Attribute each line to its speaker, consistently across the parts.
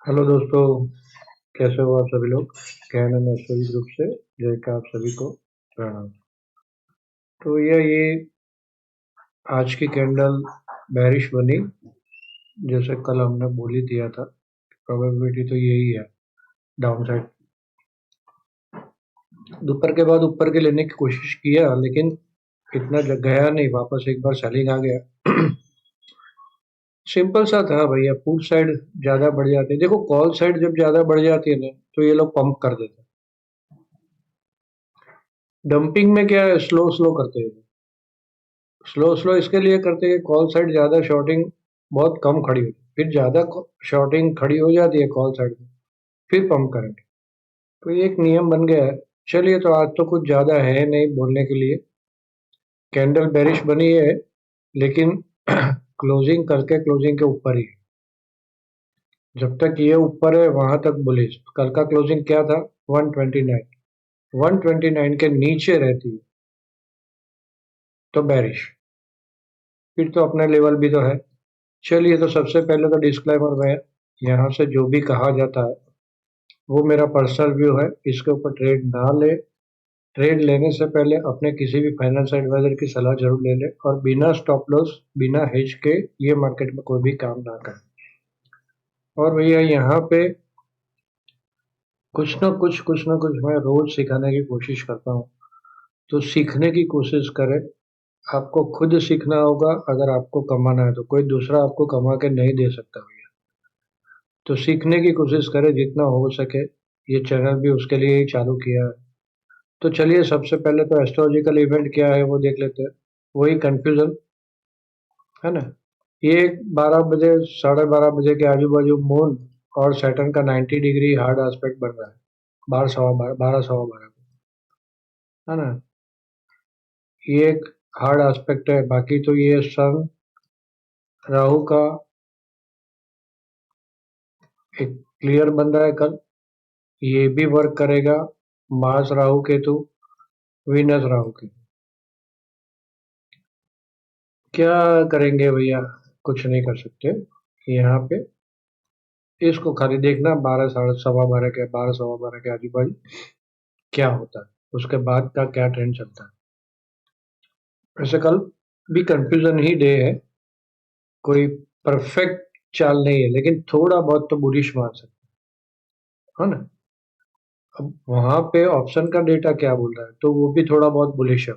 Speaker 1: Hello दोस्तों, कैसे हो आप सभी लोग। कैन एस्ट्रोलॉजी ग्रुप से जय का आप सभी को प्रणाम। तो ये आज की कैंडल बेरिश बनी, जैसे कल हमने बोल ही दिया था। प्रोबेबिलिटी तो यही है, डाउन साइड। दोपहर के बाद ऊपर के लेने की कोशिश किया, लेकिन इतना गया नहीं, वापस एक बार सेलिंग आ गया। सिंपल सा था भैया, पुट साइड ज्यादा बढ़ जाती है। देखो, कॉल साइड जब ज्यादा बढ़ जाती है ना, तो ये लोग पंप कर देते हैं। डंपिंग में क्या है, स्लो स्लो करते हैं। स्लो स्लो इसके लिए करते हैं, कॉल साइड ज्यादा शॉर्टिंग बहुत कम खड़ी होती है, फिर ज्यादा शॉर्टिंग खड़ी हो जाती है कॉल साइड में, फिर पंप करेंगे। तो ये एक नियम बन गया है। चलिए, तो आज तो कुछ ज्यादा है नहीं बोलने के लिए। कैंडल बेरिश बनी है, लेकिन क्लोजिंग करके क्लोजिंग के ऊपर ही है। जब तक ये ऊपर है वहां तक बुलिश। कल का क्लोजिंग क्या था? 129। 129 के नीचे रहती है तो बेरिश। फिर तो अपना लेवल भी तो है। चलिए, तो सबसे पहले तो डिस्क्लेमर में यहाँ से जो भी कहा जाता है वो मेरा पर्सनल व्यू है। इसके ऊपर ट्रेड ना ले। ट्रेड लेने से पहले अपने किसी भी फाइनेंस एडवाइजर की सलाह जरूर ले ले, और बिना स्टॉप लॉस बिना हेज के ये मार्केट में कोई भी काम ना करें। और भैया, यहाँ पे कुछ ना कुछ मैं रोज सिखाने की कोशिश करता हूँ। तो सीखने की कोशिश करें। आपको खुद सीखना होगा। अगर आपको कमाना है तो कोई दूसरा आपको कमा के नहीं दे सकता भैया। तो सीखने की कोशिश करें जितना हो सके। ये चैनल भी उसके लिए ही चालू किया है। तो चलिए, सबसे पहले तो एस्ट्रोलॉजिकल इवेंट क्या है वो देख लेते हैं। वही कंफ्यूजन है ना। ये 12 बजे 12:30 बजे के आजू बाजू मून और सैटर्न का 90 डिग्री हार्ड एस्पेक्ट बन रहा है। 12 सवा 12 है ना। ये एक हार्ड एस्पेक्ट है। बाकी तो ये सन राहु का एक क्लियर बन रहा है कल। ये भी वर्क करेगा। Mars Rahu Ketu, Venus Rahu Ketu. क्या करेंगे भैया? कुछ नहीं कर सकते यहाँ पे। इसको खाली देखना, 12 सवा 12 के आजू बाजू क्या होता है, उसके बाद का क्या ट्रेंड चलता है। वैसे कल भी कंफ्यूजन ही डे है। कोई परफेक्ट चाल नहीं है, लेकिन थोड़ा बहुत तो बुलिश मान सकते है ना। अब वहां पे ऑप्शन का डेटा क्या बोल रहा है, तो वो भी थोड़ा बहुत बुलिश है।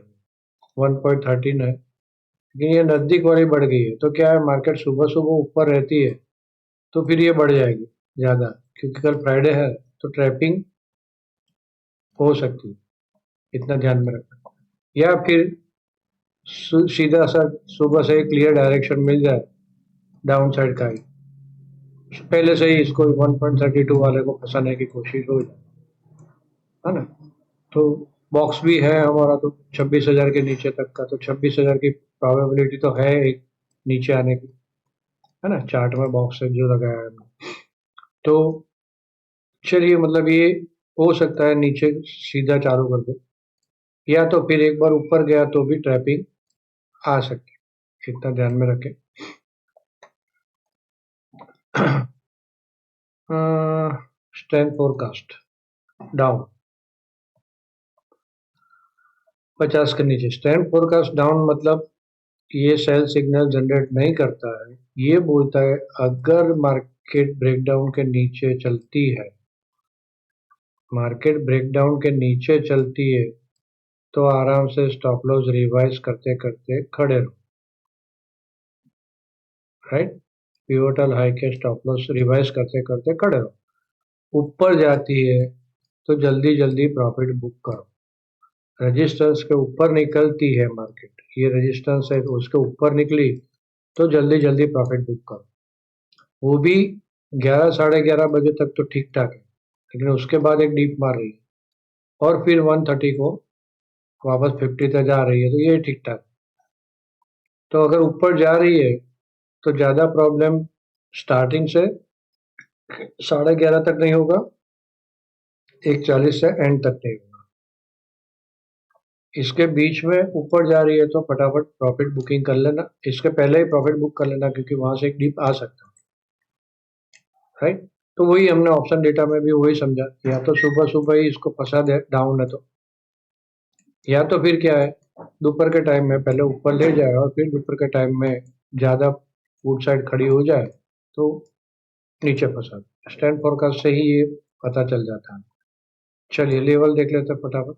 Speaker 1: 1.13 है, लेकिन ये नजदीक वाली बढ़ गई है। तो क्या है, मार्केट सुबह सुबह ऊपर रहती है तो फिर ये बढ़ जाएगी ज्यादा, क्योंकि कल फ्राइडे है। तो ट्रैपिंग हो सकती है, इतना ध्यान में रखना। या फिर सीधा सा सुबह से क्लियर डायरेक्शन मिल जाए डाउन साइड का ही, पहले से ही इसको 1.32 वाले को फंसाने की कोशिश हो जाए, है ना। तो बॉक्स भी है हमारा तो 26,000 के नीचे तक का। तो 26,000 की प्रोबेबिलिटी तो है एक नीचे आने की, है ना। चार्ट में बॉक्स है जो लगाया है हमने। तो चलिए, मतलब ये हो सकता है नीचे सीधा चालू कर दे, या तो फिर एक बार ऊपर गया तो भी ट्रैपिंग आ सकती है, इतना ध्यान में रखें। स्टैंड फोरकास्ट डाउन 50 के नीचे। स्टैंड फोरकास्ट डाउन मतलब ये सेल सिग्नल जनरेट नहीं करता है। ये बोलता है अगर मार्केट ब्रेकडाउन के नीचे चलती है, मार्केट ब्रेकडाउन के नीचे चलती है, तो आराम से स्टॉप लॉस रिवाइज करते करते खड़े रहो। राइट। पिवोटल हाई के स्टॉप लॉस रिवाइज करते करते खड़े रहो। ऊपर जाती है तो जल्दी जल्दी प्रॉफिट बुक करो। रेजिस्टेंस के ऊपर निकलती है मार्केट, ये रेजिस्टेंस है तो उसके ऊपर निकली तो जल्दी जल्दी प्रॉफिट बुक करो। वो भी 11 साढ़े 11 बजे तक तो ठीक ठाक है, लेकिन उसके बाद एक डीप मार रही है और फिर 130 को वापस 50 तक जा रही है, तो ये ठीक ठाक। तो अगर ऊपर जा रही है तो ज्यादा प्रॉब्लम स्टार्टिंग से 11:30 तक नहीं होगा, 1:40 से एंड तक नहीं होगा। इसके बीच में ऊपर जा रही है तो फटाफट प्रॉफिट बुकिंग कर लेना, इसके पहले ही प्रॉफिट बुक कर लेना, क्योंकि वहां से एक डीप आ सकता है। राइट। तो वही हमने ऑप्शन डेटा में भी वही समझा, या तो सुबह सुबह ही इसको फंसा दे डाउन है तो, या तो फिर क्या है, दोपहर के टाइम में पहले ऊपर ले जाए और फिर दोपहर के टाइम में ज़्यादा फूड साइड खड़ी हो जाए तो नीचे फंसा दे। स्टैंड फोरकास्ट से ही ये पता चल जाता है। चलिए लेवल देख लेते हैं फटाफट।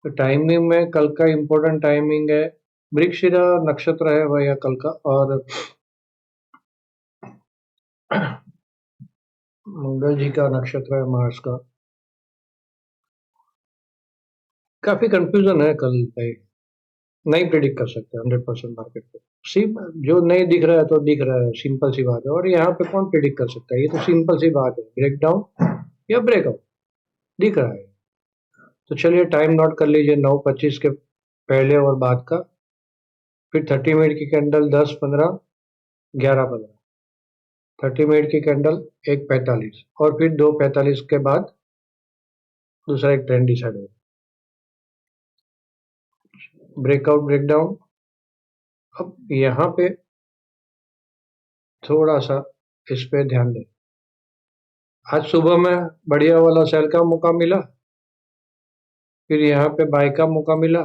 Speaker 1: तो टाइमिंग में कल का इम्पोर्टेंट टाइमिंग है, मृगशिरा नक्षत्र है भैया कल का, और मंगल जी का नक्षत्र है, मार्स का। काफी कंफ्यूजन है कल भाई, नहीं प्रिडिक्ट कर सकते 100% मार्केट को। सिर्फ जो नहीं दिख रहा है तो दिख रहा है, सिंपल सी बात है। और यहाँ पे कौन प्रिडिक्ट कर सकता है, ये तो सिंपल सी बात है, ब्रेक डाउन या ब्रेकआउट दिख रहा है। तो चलिए टाइम नोट कर लीजिए 9:25 के पहले और बाद का, फिर 30 मिनट की कैंडल 10:15, 11:15, 30 मिनट की कैंडल 1:45, और फिर 2:45 के बाद दूसरा एक ट्रेंड डिसाइड होगा, ब्रेकआउट ब्रेकडाउन। अब यहाँ पे थोड़ा सा इस पे ध्यान दें। आज सुबह में बढ़िया वाला सेल का मौका मिला, फिर यहाँ पे बाय का मौका मिला,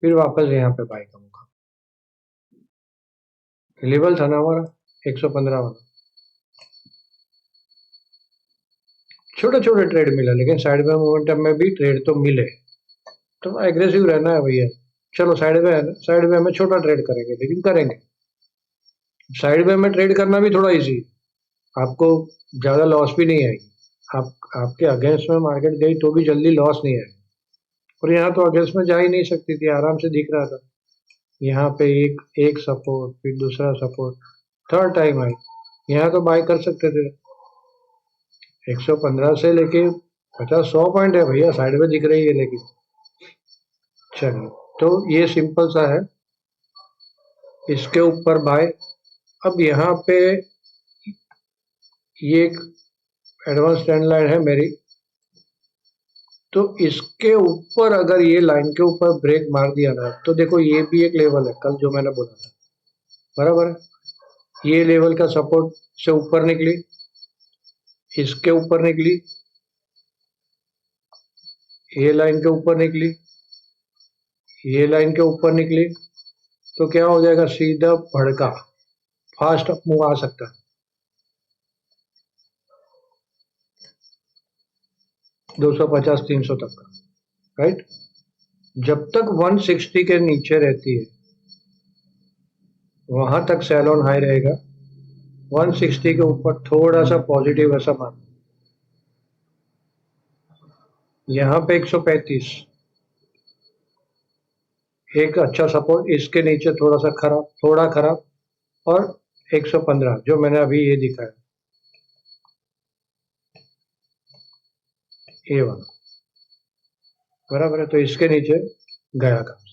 Speaker 1: फिर वापस यहाँ पे बाय का मौका। लेवल था ना हमारा 115 वाला, छोटे छोटे ट्रेड मिला, लेकिन साइड में मोमेंटम में भी ट्रेड तो मिले। तो एग्रेसिव रहना है भैया। चलो साइड में है ना, साइड में में छोटा ट्रेड करेंगे, लेकिन करेंगे। साइड में ट्रेड करना भी थोड़ा इजी, आपको ज्यादा लॉस भी नहीं आएगी। आपके अगेंस्ट में मार्केट गई तो भी जल्दी लॉस नहीं आएगी। और यहाँ तो अगेंस्ट में जा ही नहीं सकती थी, आराम से दिख रहा था। यहाँ पे एक एक सपोर्ट, फिर दूसरा सपोर्ट, थर्ड टाइम आई, यहाँ तो बाय कर सकते थे। 115 से लेके 50-100 पॉइंट है भैया, साइड में दिख रही है लेकिन। चलिए, तो ये सिंपल सा है, इसके ऊपर बाय। अब यहाँ पे ये एक एडवांस ट्रेंड लाइन है मेरी, तो इसके ऊपर अगर ये लाइन के ऊपर ब्रेक मार दिया ना, तो देखो ये भी एक लेवल है, कल जो मैंने बोला था बराबर है। ये लेवल का सपोर्ट से ऊपर निकली, इसके ऊपर निकली, ये लाइन के ऊपर निकली, ये लाइन के ऊपर निकली, तो क्या हो जाएगा, सीधा भड़का फास्ट मूव आ सकता है 250-300 तक का, राइट। जब तक 160 के नीचे रहती है वहां तक सेल ऑन हाई रहेगा। 160 के ऊपर थोड़ा सा पॉजिटिव ऐसा मान, यहाँ पे 135 एक अच्छा सपोर्ट, इसके नीचे थोड़ा सा खराब, थोड़ा खराब, और 115 जो मैंने अभी ये दिखाया, ये वाला बराबर है। तो इसके नीचे गया काम,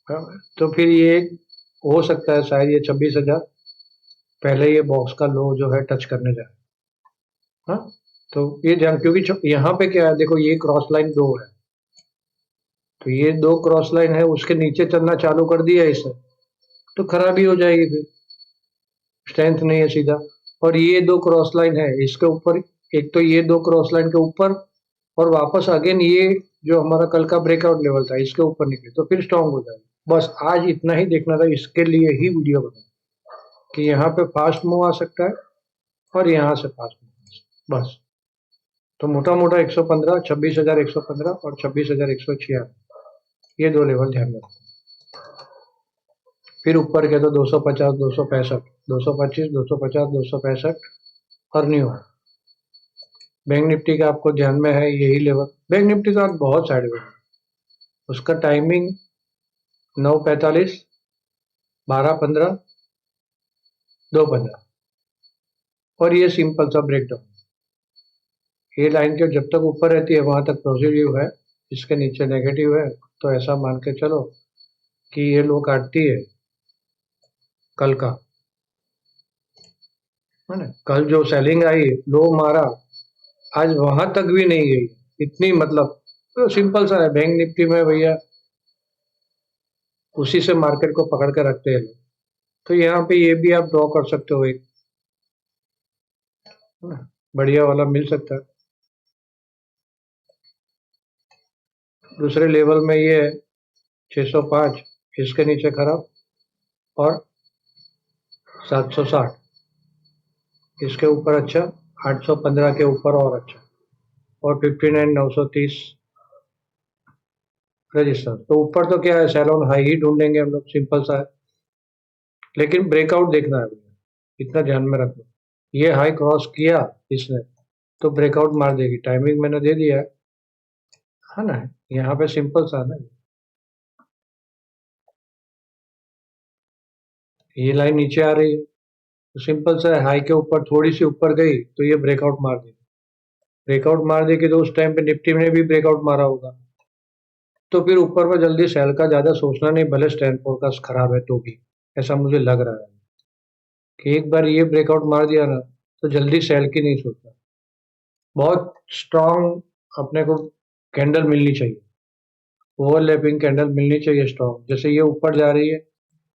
Speaker 1: बराबर है। तो फिर ये हो सकता है शायद ये 26,000 पहले ये बॉक्स का लो जो है टच करने जाए। हाँ, तो ये ध्यान, क्योंकि यहाँ पे क्या है, देखो ये क्रॉस लाइन 2 है, तो ये 2 क्रॉस लाइन है, उसके नीचे चलना चालू कर दिया इसे, तो खराबी हो जाएगी, फिर स्ट्रेंथ नहीं है सीधा। और ये 2 क्रॉस लाइन है इसके ऊपर, एक तो ये 2 क्रॉस लाइन के ऊपर, और वापस अगेन ये जो हमारा कल का ब्रेकआउट लेवल था इसके ऊपर निकले, तो फिर स्ट्रांग हो जाएगी। बस आज इतना ही देखना था, इसके लिए ही वीडियो बना कि यहाँ पे फास्ट मूव आ सकता है और यहाँ से फास्ट मूव आ सकता है, बस। तो मोटा मोटा 115, 26,115 और 26,146, ये 2 लेवल ध्यान रखो। फिर ऊपर के तो 250, 265, 225, 250, 265 और न्यू है। बैंक निफ्टी का आपको ध्यान में है यही लेवल। बैंक निफ्टी का बहुत साइड में, उसका टाइमिंग 9:45, 12:15, 2:15, और ये सिंपल सा ब्रेकडाउन। ये लाइन के जब तक ऊपर रहती है वहां तक पॉजिटिव है, इसके नीचे नेगेटिव है, तो ऐसा मान के चलो कि ये लो काटती है कल का, है ना। कल जो सेलिंग आई, लो मारा, आज वहां तक भी नहीं गई इतनी, मतलब तो सिंपल सा है बैंक निफ्टी में भैया, उसी से मार्केट को पकड़ के रखते हैं लोग। तो यहाँ पे ये भी आप ड्रॉ कर सकते हो एक है ना, बढ़िया वाला मिल सकता है। दूसरे लेवल में ये है 605, इसके नीचे खराब, और 760, इसके ऊपर अच्छा, 815 के ऊपर और अच्छा, और 59,930 रजिस्टर। तो ऊपर तो क्या है, सैलून हाई ही ढूंढेंगे हम लोग, सिंपल सा है। लेकिन ब्रेकआउट देखना है भैया, इतना ध्यान में रखना। ये हाई क्रॉस किया इसने तो ब्रेकआउट मार देगी, टाइमिंग मैंने दे दिया है ना। यहाँ पे सिंपल सा है ना, ये लाइन नीचे आ रही है, तो सिंपल सा है, हाई के ऊपर थोड़ी सी ऊपर गई तो ये ब्रेकआउट मार देगी। ब्रेकआउट मार देगी तो उस टाइम पे निफ्टी में भी ब्रेकआउट मारा होगा, तो फिर ऊपर में जल्दी सेल का ज्यादा सोचना नहीं, भले स्टैंड फोरकास्ट खराब है तो भी। ऐसा मुझे लग रहा है कि एक बार ये ब्रेकआउट मार दिया ना, तो जल्दी सेल की नहीं सोचना। बहुत स्ट्रांग अपने को कैंडल मिलनी चाहिए, ओवरलैपिंग कैंडल मिलनी चाहिए स्ट्रांग। जैसे ये ऊपर जा रही है,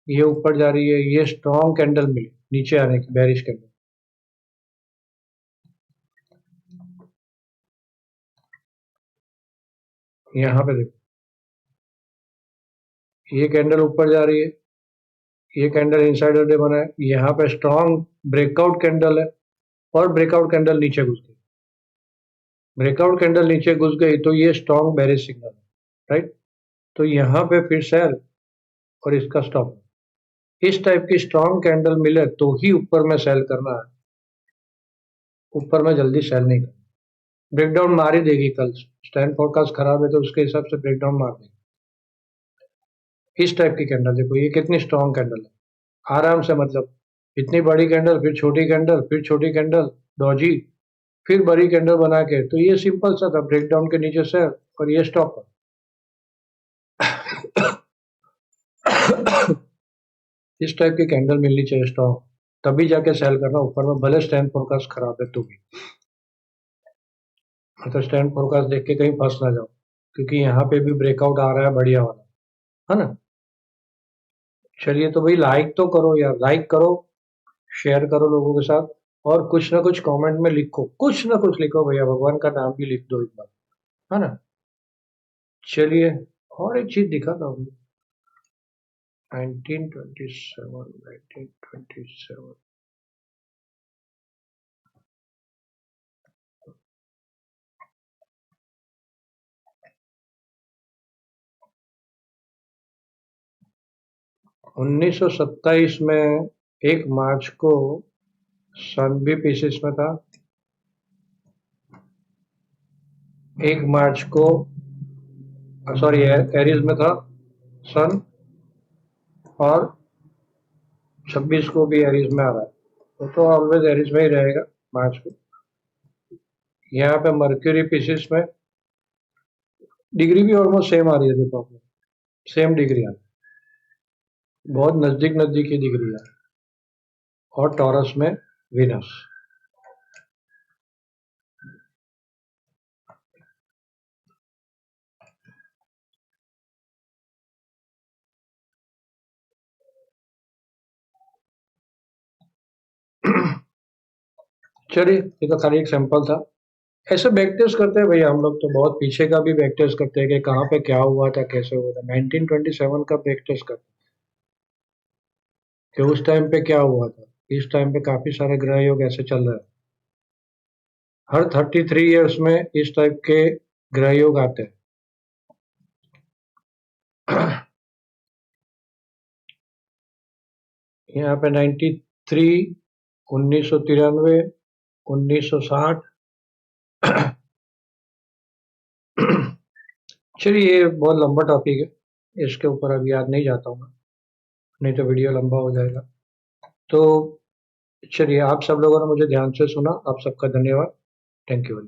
Speaker 1: ये ऊपर जा रही है, ये स्ट्रांग कैंडल मिली नीचे आने की, बेरिश कैंडल। यहाँ पे देखो, ये कैंडल ऊपर जा रही है, ये कैंडल इनसाइडर डे बना है, यहाँ पे स्ट्रांग ब्रेकआउट कैंडल है, और ब्रेकआउट कैंडल नीचे घुस गई। ब्रेकआउट कैंडल नीचे घुस गई तो ये स्ट्रांग बेरिश सिग्नल है, राइट। तो यहाँ पे फिर सेल, और इसका स्टॉप। इस टाइप की स्ट्रांग कैंडल मिले तो ही ऊपर में सेल करना है, ऊपर में जल्दी सेल नहीं करना। ब्रेकडाउन मार ही देगी कल, स्टैंड फोरकास्ट खराब है तो उसके हिसाब से ब्रेकडाउन मार देगी। इस टाइप की कैंडल देखो, ये कितनी स्ट्रांग कैंडल है, आराम से, मतलब इतनी बड़ी कैंडल, फिर छोटी कैंडल, फिर छोटी कैंडल, डॉजी, फिर बड़ी कैंडल बना के, तो ये सिंपल सा था, ब्रेकडाउन के नीचे से, और ये स्टॉप। इस टाइप की कैंडल मिलनी चाहिए स्ट्रांग, तभी जाके सेल करना ऊपर में, भले स्टैंड फोरकास्ट खराब है तो भी। तो स्टैंड फोरकास्ट देख के कहीं फंस ना जाओ, क्योंकि यहाँ पे भी ब्रेकआउट आ रहा है बढ़िया वाला, है ना। चलिए, तो भाई लाइक तो करो यार, लाइक करो, शेयर करो लोगों के साथ, और कुछ ना कुछ कमेंट में लिखो, कुछ ना कुछ लिखो भैया, भगवान का नाम भी लिख दो एक बार, है ना। चलिए, और एक चीज दिखा था 1927, 1927, 1927 में 1 मार्च को सन भी पीसेस में था, 1 मार्च को, सॉरी, एरीज में था सन, और 26 को भी एरीज में आ रहा है, तो ऑलवेज एरीज में ही रहेगा मार्च को। यहाँ पे मर्क्यूरी पीसेस में डिग्री भी ऑलमोस्ट सेम आ रही है, देखो आपको, सेम डिग्री आ रही है, बहुत नजदीक नजदीक की डिग्री है। और टॉरस में विनस। चलिए, ये तो खाली एक सैंपल था। ऐसे बैक टेस्ट करते हैं भैया हम लोग, तो बहुत पीछे का भी बैक टेस्ट करते हैं कि कहाँ पे क्या हुआ था, कैसे हुआ था। 1927 का बैक टेस्ट करते हैं कि उस टाइम पे क्या हुआ था। इस टाइम पे काफी सारे ग्रह योग ऐसे चल रहे हैं, हर 33 ईयर्स में इस टाइप के ग्रह योग आते हैं। यहाँ पे 93, 1993, 1960। चलिए, ये बहुत लंबा टॉपिक है, इसके ऊपर अभी आज नहीं जाता हूँ मैं, नहीं तो वीडियो लंबा हो जाएगा। तो चलिए, आप सब लोगों ने मुझे ध्यान से सुना, आप सबका धन्यवाद। Thank you.